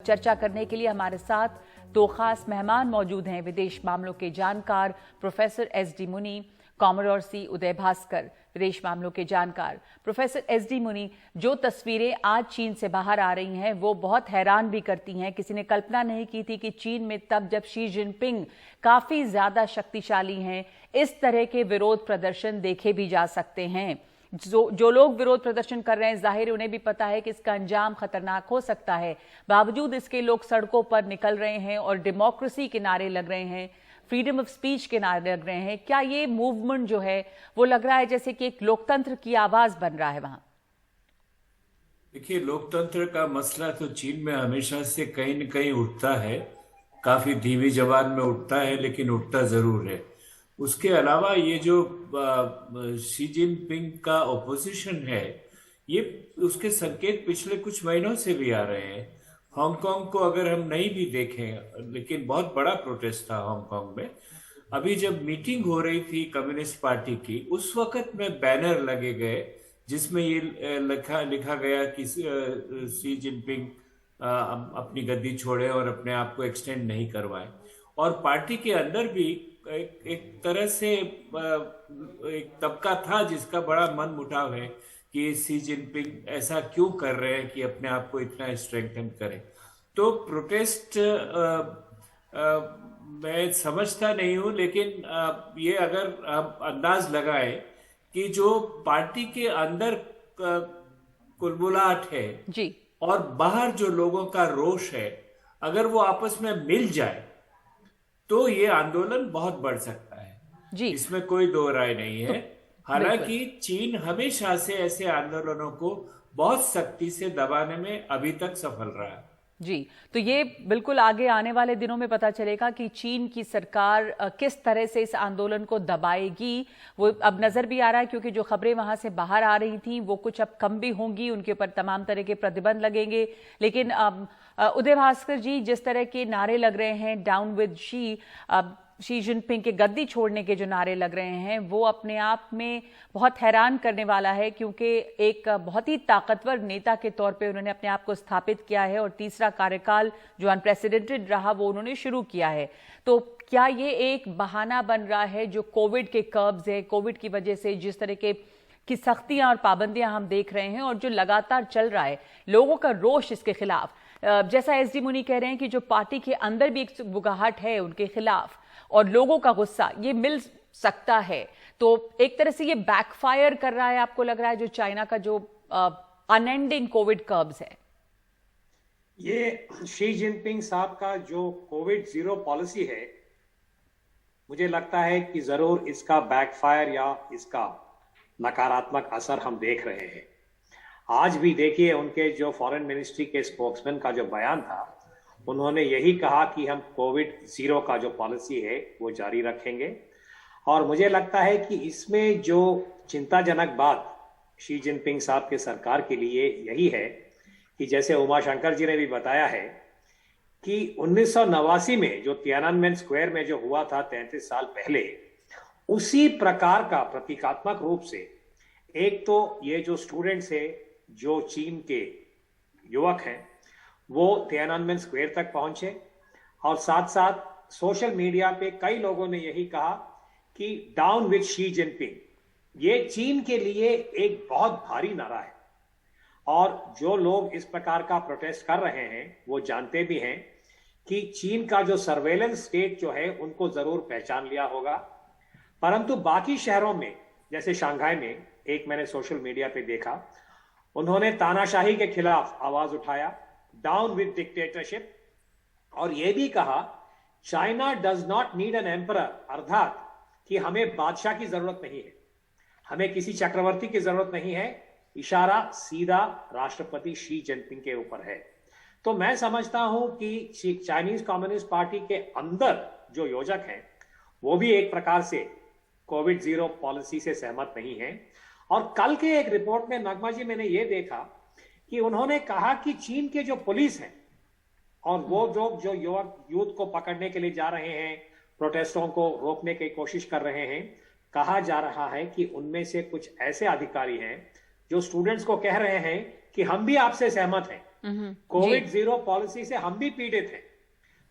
चर्चा करने के लिए हमारे साथ दो खास मेहमान मौजूद हैं। विदेश मामलों के जानकार प्रोफेसर एस.डी. मुनी, कॉमोडोर सी उदय भास्कर, विदेश मामलों के जानकार। Professor SD. मुनी, जो तस्वीरें आज चीन से बाहर आ रही हैं वो बहुत हैरान भी करती हैं। किसी ने कल्पना नहीं की थी कि चीन में तब जब शी जिनपिंग काफी ज्यादा शक्तिशाली हैं, इस तरह के विरोध प्रदर्शन देखे भी जा सकते हैं। जो लोग विरोध प्रदर्शन कर रहे हैं, जाहिर उन्हें भी पता है कि इसका अंजाम खतरनाक हो सकता है। बावजूद इसके लोग सड़कों पर निकल रहे हैं और डेमोक्रेसी के नारे लग रहे हैं, फ्रीडम ऑफ स्पीच के नारे लग रहे हैं। क्या ये मूवमेंट जो है वो लग रहा है जैसे कि एक लोकतंत्र की आवाज बन रहा है वहां? देखिए, लोकतंत्र का मसला तो चीन में हमेशा से कहीं न कहीं उठता है, काफी धीमी जबान में उठता है, लेकिन उठता जरूर है। उसके अलावा ये जो शी जिनपिंग का ओपोजिशन है, ये उसके संकेत पिछले कुछ महीनों से भी आ रहे हैं। हांगकांग को अगर हम नहीं भी देखें, लेकिन बहुत बड़ा प्रोटेस्ट था हांगकांग में। अभी जब मीटिंग हो रही थी कम्युनिस्ट पार्टी की, उस वक्त में बैनर लगे गए जिसमें ये लिखा गया कि शी जिनपिंग अपनी गद्दी छोड़े और अपने आप को एक्सटेंड नहीं करवाए। और पार्टी के अंदर भी एक तरह से एक तबका था जिसका बड़ा मन मुटाव है कि शी जिनपिंग ऐसा क्यों कर रहे हैं कि अपने आप को इतना स्ट्रेंथन करें। तो प्रोटेस्ट मैं समझता नहीं हूं, लेकिन ये अगर आप अंदाज लगाए कि जो पार्टी के अंदर कुलबुलाहट है जी, और बाहर जो लोगों का रोष है, अगर वो आपस में मिल जाए तो ये आंदोलन बहुत बढ़ सकता है जी। इसमें कोई दो राय नहीं है। हालांकि बिल्कुल। चीन हमेशा से ऐसे आंदोलनों को बहुत सख्ती से दबाने में अभी तक सफल रहा है। जी, तो ये बिल्कुल आगे आने वाले दिनों में पता चलेगा कि चीन की सरकार किस तरह से इस आंदोलन को दबाएगी। वो अब नजर भी आ रहा है, क्योंकि जो खबरें वहां से बाहर आ रही थी वो कुछ अब कम भी होंगी, उनके ऊपर तमाम तरह के प्रतिबंध लगेंगे। लेकिन उदय भास्कर जी, जिस तरह के नारे लग रहे हैं डाउन विद शी जिनपिंग के गद्दी छोड़ने के जो नारे लग रहे हैं, वो अपने आप में बहुत हैरान करने वाला है, क्योंकि एक बहुत ही ताकतवर नेता के तौर पे उन्होंने अपने आप को स्थापित किया है और तीसरा कार्यकाल जो अनप्रेसिडेंटेड रहा वो उन्होंने शुरू किया है। तो क्या ये एक बहाना बन रहा है जो कोविड के कर्ब्स है, कोविड की वजह से जिस तरह की सख्तियां और पाबंदियां हम देख रहे हैं और जो लगातार चल रहा है, लोगों का रोष इसके खिलाफ, जैसा एस.डी. मुनी कह रहे हैं कि जो पार्टी के अंदर भी एक बुगाहट है उनके खिलाफ और लोगों का गुस्सा, ये मिल सकता है। तो एक तरह से ये बैकफायर कर रहा है, आपको लग रहा है, जो चाइना का जो अनएंडिंग कोविड कर्व्स है। ये शी जिनपिंग साहब का जो कोविड जीरो पॉलिसी है, मुझे लगता है कि जरूर इसका बैकफायर या इसका नकारात्मक असर हम देख रहे हैं। आज भी देखिए, उनके जो फॉरेन मिनिस्ट्री के स्पोक्समैन का जो बयान था, उन्होंने यही कहा कि हम कोविड जीरो का जो पॉलिसी है वो जारी रखेंगे। और मुझे लगता है कि इसमें जो चिंताजनक बात शी जिनपिंग साहब के सरकार के लिए यही है कि जैसे उमा शंकर जी ने भी बताया है कि 1989 में जो तियाननमेन स्क्वायर में जो हुआ था 33 साल पहले, उसी प्रकार का प्रतीकात्मक रूप से एक तो ये जो स्टूडेंट्स है, जो चीन के युवक हैं, वो तियाननमेन स्क्वायर तक पहुंचे और साथ साथ सोशल मीडिया पे कई लोगों ने यही कहा कि डाउन विद शी जिनपिंग। ये चीन के लिए एक बहुत भारी नारा है और जो लोग इस प्रकार का प्रोटेस्ट कर रहे हैं वो जानते भी हैं कि चीन का जो सर्वेलेंस स्टेट जो है उनको जरूर पहचान लिया होगा। परंतु बाकी शहरों में, जैसे शंघाई में, एक मैंने सोशल मीडिया पे देखा, उन्होंने तानाशाही के खिलाफ आवाज उठाया, डाउन विद डिक्टेटरशिप, और यह भी कहा China does not need an emperor, अर्थात कि हमें बादशाह की जरूरत नहीं है, हमें किसी चक्रवर्ती की जरूरत नहीं है। इशारा सीधा राष्ट्रपति शी जिनपिंग के ऊपर है। तो मैं समझता हूं कि चाइनीज कम्युनिस्ट पार्टी के अंदर जो योजक हैं वो भी एक प्रकार से कोविड जीरो पॉलिसी से सहमत नहीं है। और कल के एक रिपोर्ट में नगमा जी, मैंने ये देखा कि उन्होंने कहा कि चीन के जो पुलिस हैं और वो जो यूथ को पकड़ने के लिए जा रहे हैं, प्रोटेस्टों को रोकने की कोशिश कर रहे हैं, कहा जा रहा है कि उनमें से कुछ ऐसे अधिकारी हैं जो स्टूडेंट्स को कह रहे हैं कि हम भी आपसे सहमत हैं, कोविड जीरो पॉलिसी से हम भी पीड़ित हैं।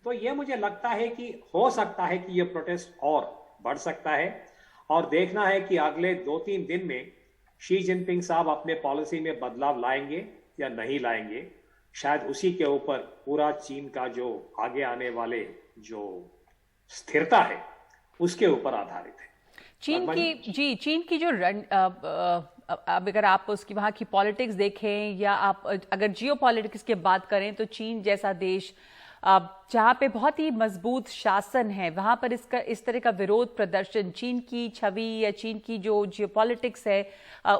तो ये मुझे लगता है कि हो सकता है कि ये प्रोटेस्ट और बढ़ सकता है, और देखना है कि अगले 2-3 दिन में शी जिनपिंग साहब अपने पॉलिसी में बदलाव लाएंगे या नहीं लाएंगे। शायद उसी के ऊपर पूरा चीन का जो आगे आने वाले जो स्थिरता है उसके ऊपर आधारित है। चीन की जो अब अगर आप उसकी वहां की पॉलिटिक्स देखें या आप अगर जियो पॉलिटिक्स की बात करें तो चीन जैसा देश जहां पे बहुत ही मजबूत शासन है, वहां पर इस तरह का विरोध प्रदर्शन चीन की छवि या चीन की जो जियोपॉलिटिक्स है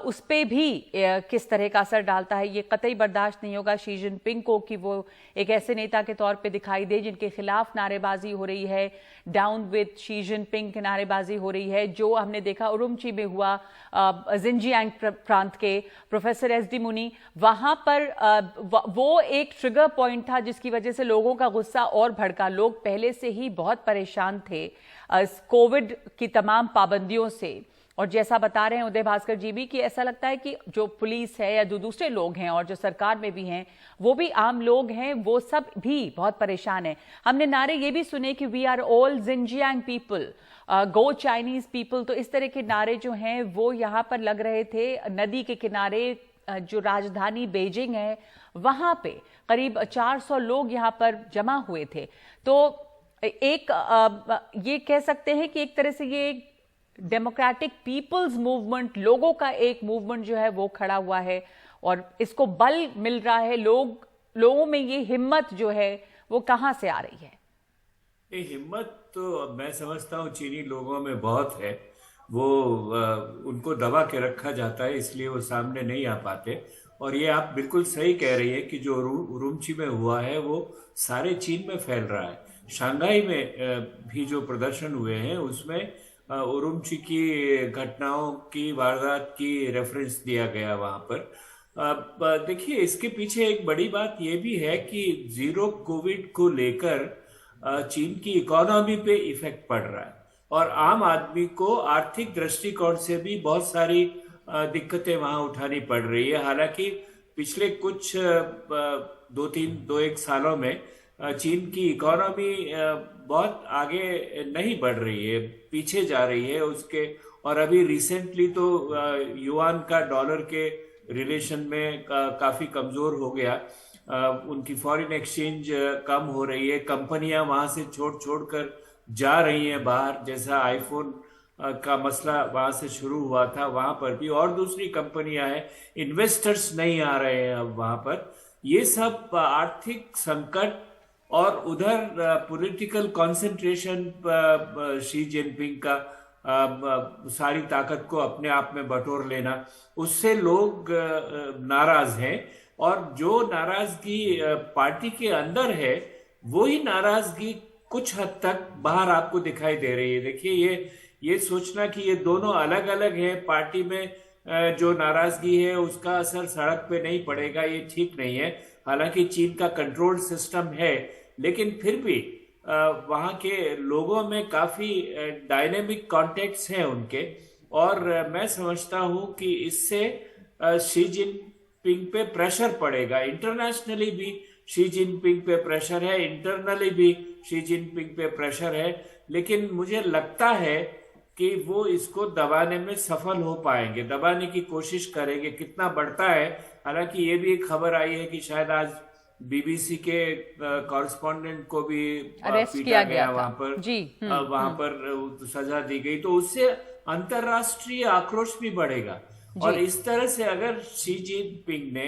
उस पे भी किस तरह का असर डालता है, ये कतई बर्दाश्त नहीं होगा शी जिनपिंग को कि वो एक ऐसे नेता के तौर पे दिखाई दे जिनके खिलाफ नारेबाजी हो रही है, डाउन विद शी जिनपिंग की नारेबाजी हो रही है, जो हमने देखा उरुमची में हुआ जिनजियांग प्रांत के प्रोफेसर एसडी मुनी, वहां पर वो एक ट्रिगर पॉइंट था जिसकी वजह से लोगों का गुस्सा और भड़का। लोग पहले से ही बहुत परेशान थे कोविड की तमाम पाबंदियों से, और जैसा बता रहे हैं उदय भास्कर जी भी कि ऐसा लगता है कि जो पुलिस है या जो दूसरे लोग हैं और जो सरकार में भी हैं वो भी आम लोग हैं, वो सब भी बहुत परेशान हैं। हमने नारे ये भी सुने कि we are all Xinjiang people, go Chinese people, तो इस तरह के नारे जो हैं वो यहाँ पर लग रहे थे। नदी के किनारे जो राजधानी बीजिंग है वहां पे करीब 400 लोग यहाँ पर जमा हुए थे। तो एक ये कह सकते हैं कि एक तरह से ये एक डेमोक्रेटिक पीपल्स मूवमेंट, लोगों का एक मूवमेंट जो है वो खड़ा हुआ है और इसको बल मिल रहा है। लोगों में ये हिम्मत जो है वो कहां से आ रही है? ये हिम्मत तो मैं समझता हूँ चीनी लोगों में बहुत है। वो उनको दबा के रखा जाता है, इसलिए वो सामने नहीं आ पाते। और ये आप बिल्कुल सही कह रही है कि जो उरुमची में हुआ है वो सारे चीन में फैल रहा है। शंघाई में भी जो प्रदर्शन हुए हैं उसमें उरुमची की घटनाओं की वारदात की रेफरेंस दिया गया वहां पर। देखिए इसके पीछे एक बड़ी बात ये भी है कि जीरो कोविड को लेकर चीन की इकोनॉमी पे इफेक्ट पड़ रहा है और आम आदमी को आर्थिक दृष्टिकोण से भी बहुत सारी दिक्कतें वहां उठानी पड़ रही है। हालांकि पिछले कुछ 2-1 सालों में चीन की इकोनॉमी बहुत आगे नहीं बढ़ रही है, पीछे जा रही है उसके। और अभी रिसेंटली तो युआन का डॉलर के रिलेशन में काफी कमजोर हो गया। उनकी फॉरेन एक्सचेंज कम हो रही है, कंपनियां वहां से छोड़ कर जा रही हैं बाहर, जैसा आईफोन का मसला वहां से शुरू हुआ था वहां पर भी और दूसरी कंपनियां हैं, इन्वेस्टर्स नहीं आ रहे हैं अब वहां पर। ये सब आर्थिक संकट और उधर पॉलिटिकल कंसंट्रेशन शी जिनपिंग का सारी ताकत को अपने आप में बटोर लेना, उससे लोग नाराज हैं। और जो नाराजगी पार्टी के अंदर है वही नाराजगी कुछ हद तक बाहर आपको दिखाई दे रही है। देखिए ये सोचना कि ये दोनों अलग अलग है, पार्टी में जो नाराजगी है उसका असर सड़क पे नहीं पड़ेगा, ये ठीक नहीं है। हालांकि चीन का कंट्रोल सिस्टम है, लेकिन फिर भी वहां के लोगों में काफी डायनेमिक कॉन्टेक्ट्स हैं उनके। और मैं समझता हूं कि इससे शी जिनपिंग पे प्रेशर पड़ेगा। इंटरनेशनली भी शी जिनपिंग पे प्रेशर है, इंटरनली भी शी जिनपिंग पे प्रेशर है, लेकिन मुझे लगता है कि वो इसको दबाने में सफल हो पाएंगे, दबाने की कोशिश करेंगे। कितना बढ़ता है, हालांकि ये भी एक खबर आई है कि शायद आज बीबीसी के कॉरेस्पॉन्डेंट को भी पीटा गया वहां पर जी। वहां पर सजा दी गई, तो उससे अंतरराष्ट्रीय आक्रोश भी बढ़ेगा। और इस तरह से अगर शी जिनपिंग ने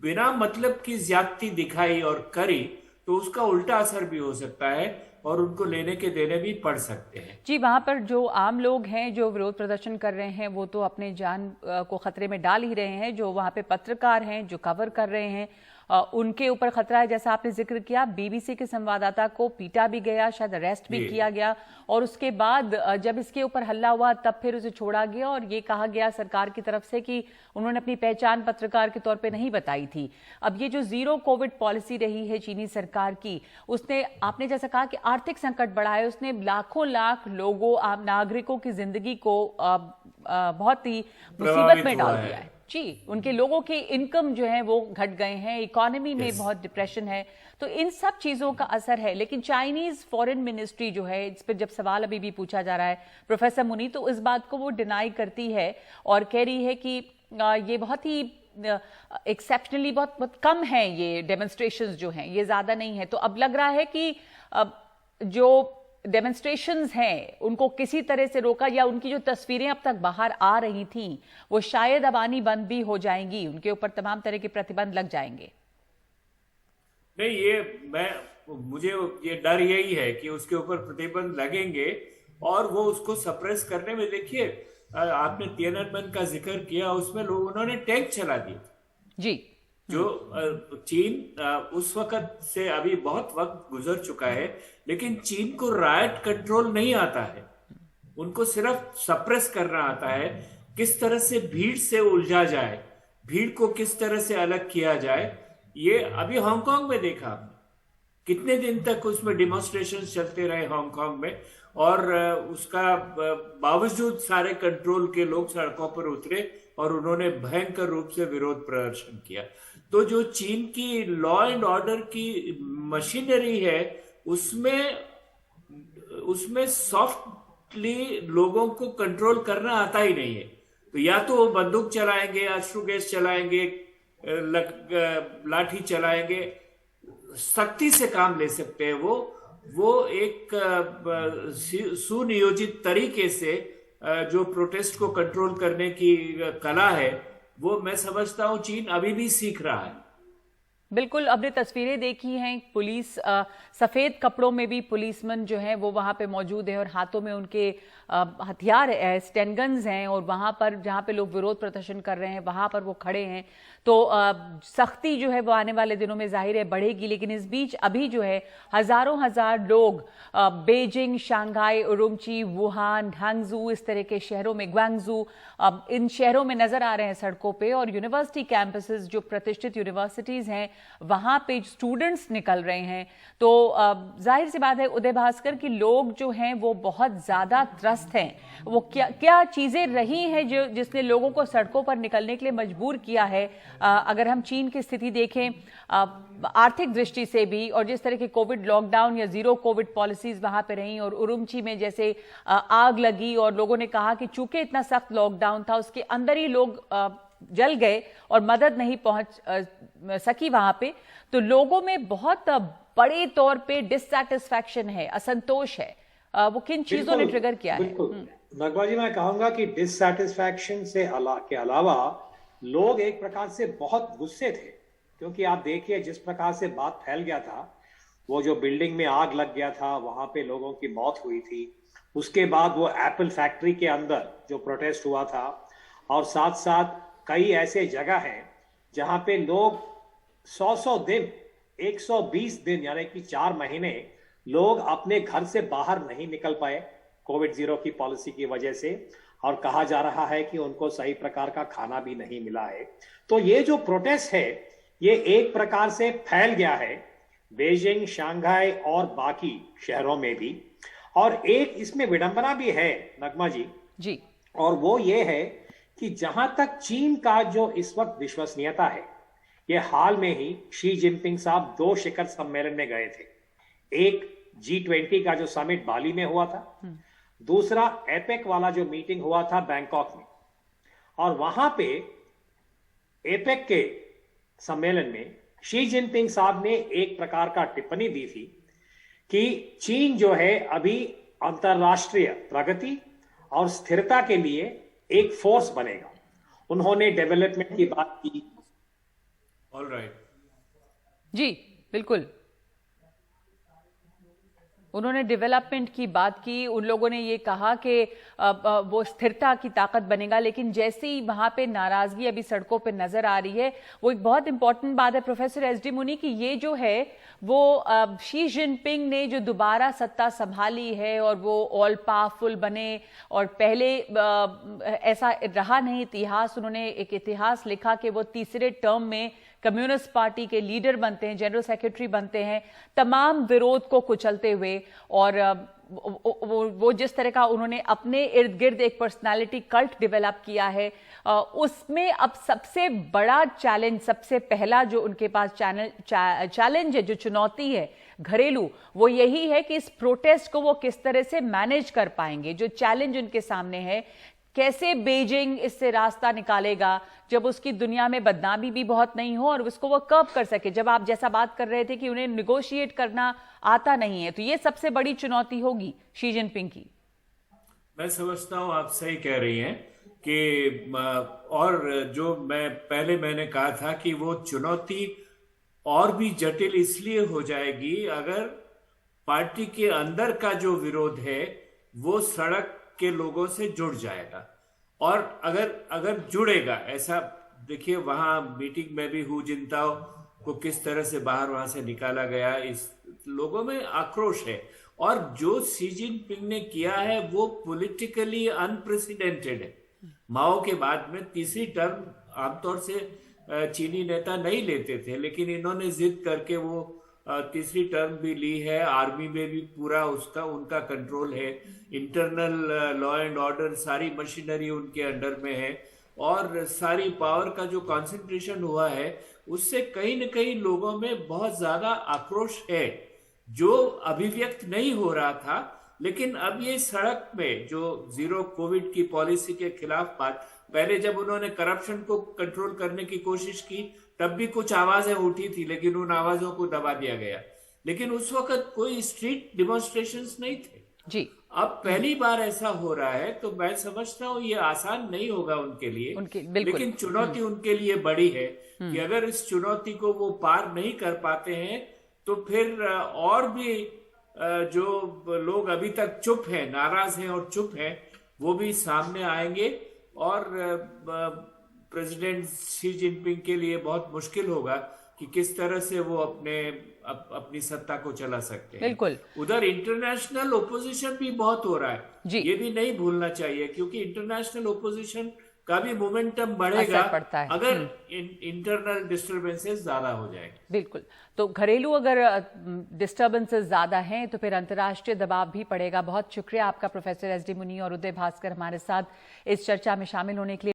बिना मतलब की ज्यादती दिखाई और करी तो उसका उल्टा असर भी हो सकता है और उनको लेने के देने भी पड़ सकते हैं। जी, वहां पर जो आम लोग हैं जो विरोध प्रदर्शन कर रहे हैं वो तो अपने जान को खतरे में डाल ही रहे हैं। जो वहां पे पत्रकार हैं जो कवर कर रहे हैं उनके ऊपर खतरा है। जैसा आपने जिक्र किया, बीबीसी के संवाददाता को पीटा भी गया, शायद अरेस्ट भी किया गया, और उसके बाद जब इसके ऊपर हल्ला हुआ तब फिर उसे छोड़ा गया और ये कहा गया सरकार की तरफ से कि उन्होंने अपनी पहचान पत्रकार के तौर पे नहीं बताई थी। अब ये जो जीरो कोविड पॉलिसी रही है चीनी सरकार की, उसने, आपने जैसा कहा कि आर्थिक संकट बढ़ा है, उसने लाखों लाख लोगों, आम नागरिकों की जिंदगी को बहुत ही मुसीबत में डाल दिया है। जी, उनके लोगों की इनकम जो है वो घट गए हैं, इकोनॉमी में बहुत डिप्रेशन है, तो इन सब चीजों का असर है। लेकिन चाइनीज फॉरेन मिनिस्ट्री जो है, इस पर जब सवाल अभी भी पूछा जा रहा है प्रोफेसर मुनी, तो इस बात को वो डिनाई करती है और कह रही है कि ये बहुत ही एक्सेप्शनली बहुत कम है, ये डेमोन्स्ट्रेशंस जो हैं ये ज्यादा नहीं है। तो अब लग रहा है कि जो डेमोन्स्ट्रेशंस हैं उनको किसी तरह से रोका, या उनकी जो तस्वीरें अब तक बाहर आ रही थी वो शायद अब आनी बंद भी हो जाएंगी, उनके ऊपर तमाम तरह के प्रतिबंध लग जाएंगे। नहीं, मुझे ये डर यही है कि उसके ऊपर प्रतिबंध लगेंगे और वो उसको सप्रेस करने में, देखिए आपने तिएनअनमेन का जिक्र किया, उसमें उन्होंने टैंक चला दिए जी, जो चीन उस वक्त से अभी बहुत वक्त गुजर चुका है, लेकिन चीन को रायट कंट्रोल नहीं आता है, उनको सिर्फ सप्रेस करना आता है। किस तरह से भीड़ से उलझा जाए, भीड़ को किस तरह से अलग किया जाए, ये अभी हांगकांग में देखा आपने, कितने दिन तक उसमें डिमॉन्स्ट्रेशन चलते रहे हांगकांग में, और उसका बावजूद सारे कंट्रोल के लोग सड़कों पर उतरे और उन्होंने भयंकर रूप से विरोध प्रदर्शन किया। तो जो चीन की लॉ एंड ऑर्डर की मशीनरी है, उसमें सॉफ्टली लोगों को कंट्रोल करना आता ही नहीं है। तो या तो वो बंदूक चलाएंगे, अश्रु गैस चलाएंगे, लाठी चलाएंगे, सख्ती से काम ले सकते हैं वो एक सुनियोजित तरीके से जो प्रोटेस्ट को कंट्रोल करने की कला है, वो मैं समझता हूं चीन अभी भी सीख रहा है। बिल्कुल, आपने तस्वीरें देखी हैं, पुलिस सफेद कपड़ों में भी पुलिसमैन जो हैं वो वहां पे मौजूद है और हाथों में उनके हथियार स्टैन गन्स हैं, और वहां पर जहां पे लोग विरोध प्रदर्शन कर रहे हैं वहां पर वो खड़े हैं। तो सख्ती जो है वो आने वाले दिनों में जाहिर है बढ़ेगी। लेकिन इस बीच अभी जो है हजारों हजार लोग बेजिंग, शंघाई, उरुमची, वुहान, ढांगजू, इस तरह के शहरों में, ग्वांगजू, इन शहरों में नजर आ रहे हैं सड़कों पे, और यूनिवर्सिटी कैंपसेस जो प्रतिष्ठित यूनिवर्सिटीज हैं वहां पे स्टूडेंट्स निकल रहे हैं। तो जाहिर सी बात है उदय भास्कर की लोग जो हैं वो बहुत ज्यादा त्रस्त हैं। वो क्या चीजें रही हैं जो जिसने लोगों को सड़कों पर निकलने के लिए मजबूर किया है। अगर हम चीन की स्थिति देखें आर्थिक दृष्टि से भी, और जिस तरह के कोविड लॉकडाउन या जीरो कोविड पॉलिसीज वहां पे रही, और उरुमची में जैसे आग लगी और लोगों ने कहा कि चूंकि इतना सख्त लॉकडाउन था उसके अंदर ही लोग जल गए और मदद नहीं पहुंच सकी वहां पे, तो लोगों में बहुत बड़े तौर पे डिससैटिस्फैक्शन है, असंतोष है। वो किन चीजों ने ट्रिगर किया है? नगमा जी, मैं कहूंगा कि डिससैटिस्फैक्शन के अलावा लोग एक प्रकार से बहुत गुस्से थे, क्योंकि आप देखिए जिस प्रकार से बात फैल गया था, वो जो बिल्डिंग में आग लग गया था वहां पे लोगों की मौत हुई थी, उसके बाद वो एप्पल फैक्ट्री के अंदर जो प्रोटेस्ट हुआ था, और साथ साथ कई ऐसे जगह हैं जहां पे लोग 100 दिन, 120 दिन, यानी कि 4 महीने लोग अपने घर से बाहर नहीं निकल पाए कोविड 0 की पॉलिसी की वजह से, और कहा जा रहा है कि उनको सही प्रकार का खाना भी नहीं मिला है। तो ये जो प्रोटेस्ट है ये एक प्रकार से फैल गया है बेजिंग, शंघाई और बाकी शहरों में भी। और एक इसमें विडंबना भी है नगमा जी, और वो ये है कि जहां तक चीन का जो इस वक्त विश्वसनीयता है, ये हाल में ही शी जिनपिंग साहब 2 शिखर सम्मेलन में गए थे। एक G20 का जो समिट बाली में हुआ था, दूसरा एपेक वाला जो मीटिंग हुआ था बैंकॉक में, और वहां पे एपेक के सम्मेलन में शी जिनपिंग साहब ने एक प्रकार का टिप्पणी दी थी कि चीन जो है अभी अंतरराष्ट्रीय प्रगति और स्थिरता के लिए एक फोर्स बनेगा। उन्होंने डेवलपमेंट की बात की। ऑल राइट, जी बिल्कुल, उन्होंने डेवलपमेंट की बात की। उन लोगों ने ये कहा कि वो स्थिरता की ताकत बनेगा, लेकिन जैसे ही वहां पे नाराजगी अभी सड़कों पे नजर आ रही है, वो एक बहुत इंपॉर्टेंट बात है प्रोफेसर एसडी मुनी की, ये जो है वो शी जिनपिंग ने जो दोबारा सत्ता संभाली है और वो ऑल पावरफुल बने, और पहले ऐसा रहा नहीं इतिहास, उन्होंने एक इतिहास लिखा कि वो तीसरे टर्म में कम्युनिस्ट पार्टी के लीडर बनते हैं, जनरल सेक्रेटरी बनते हैं, तमाम विरोध को कुचलते हुए, और वो जिस तरह का उन्होंने अपने इर्द गिर्द एक पर्सनालिटी कल्ट डेवलप किया है, उसमें अब सबसे बड़ा चैलेंज, सबसे पहला जो उनके पास चैलेंज है, जो चुनौती है घरेलू, वो यही है कि इस प्रोटेस्ट को वो किस तरह से मैनेज कर पाएंगे। जो चैलेंज उनके सामने है, कैसे बीजिंग इससे रास्ता निकालेगा जब उसकी दुनिया में बदनामी भी बहुत नहीं हो और उसको वो कर्ब कर सके। जब आप जैसा बात कर रहे थे कि उन्हें निगोशिएट करना आता नहीं है, तो ये सबसे बड़ी चुनौती होगी शी जिनपिंग की। मैं समझता हूं आप सही कह रही हैं कि और जो मैंने कहा था कि वो चुनौती और भी जटिल इसलिए हो जाएगी अगर पार्टी के अंदर का जो विरोध है वो सड़क के लोगों से जुड़ जाएगा। और अगर जुड़ेगा, ऐसा देखिए वहां मीटिंग में भी हु जिनताओ को किस तरह से बाहर वहां से निकाला गया, इस लोगों में आक्रोश है। और जो शी जिनपिंग ने किया है वो पॉलिटिकली अनप्रेसिडेंटेड है। माओ के बाद में तीसरी टर्म आमतौर से चीनी नेता नहीं लेते थे, लेकिन इन्होंने जिद करके वो तीसरी टर्म भी ली है। आर्मी में भी पूरा उनका कंट्रोल है। इंटरनल लॉ एंड ऑर्डर सारी मशीनरी उनके अंडर में है और सारी पावर का जो कंसंट्रेशन हुआ है उससे कहीं न कहीं लोगों में बहुत ज्यादा आक्रोश है जो अभिव्यक्त नहीं हो रहा था। लेकिन अब ये सड़क में जो जीरो कोविड की पॉलिसी के खिलाफ बात, पहले जब उन्होंने करप्शन को कंट्रोल करने की कोशिश की तब भी कुछ आवाजें उठी थी, लेकिन उन आवाजों को दबा दिया गया। लेकिन उस वक्त कोई स्ट्रीट डिमॉन्स्ट्रेशंस नहीं थे जी। अब पहली बार ऐसा हो रहा है, तो मैं समझता हूँ ये आसान नहीं होगा उनके लिए, लेकिन चुनौती उनके लिए बड़ी है कि अगर इस चुनौती को वो पार नहीं कर पाते हैं तो फिर और भी जो लोग अभी तक चुप हैं, नाराज हैं और चुप हैं, वो भी सामने आएंगे और प्रेसिडेंट शी जिनपिंग के लिए बहुत मुश्किल होगा कि किस तरह से वो अपनी सत्ता को चला सकते हैं। बिल्कुल। उधर इंटरनेशनल ओपोजिशन भी बहुत हो रहा है, ये भी नहीं भूलना चाहिए, क्योंकि इंटरनेशनल ओपोजिशन का भी मोमेंटम बढ़ेगा अगर इंटरनल डिस्टर्बेंसेस ज्यादा हो जाएंगे। बिल्कुल। तो घरेलू अगर डिस्टर्बेंसेस ज्यादा हैं तो फिर अंतर्राष्ट्रीय दबाव भी पड़ेगा। बहुत शुक्रिया आपका प्रोफेसर एस डी मुनी और उदय भास्कर हमारे साथ इस चर्चा में शामिल होने के लिए।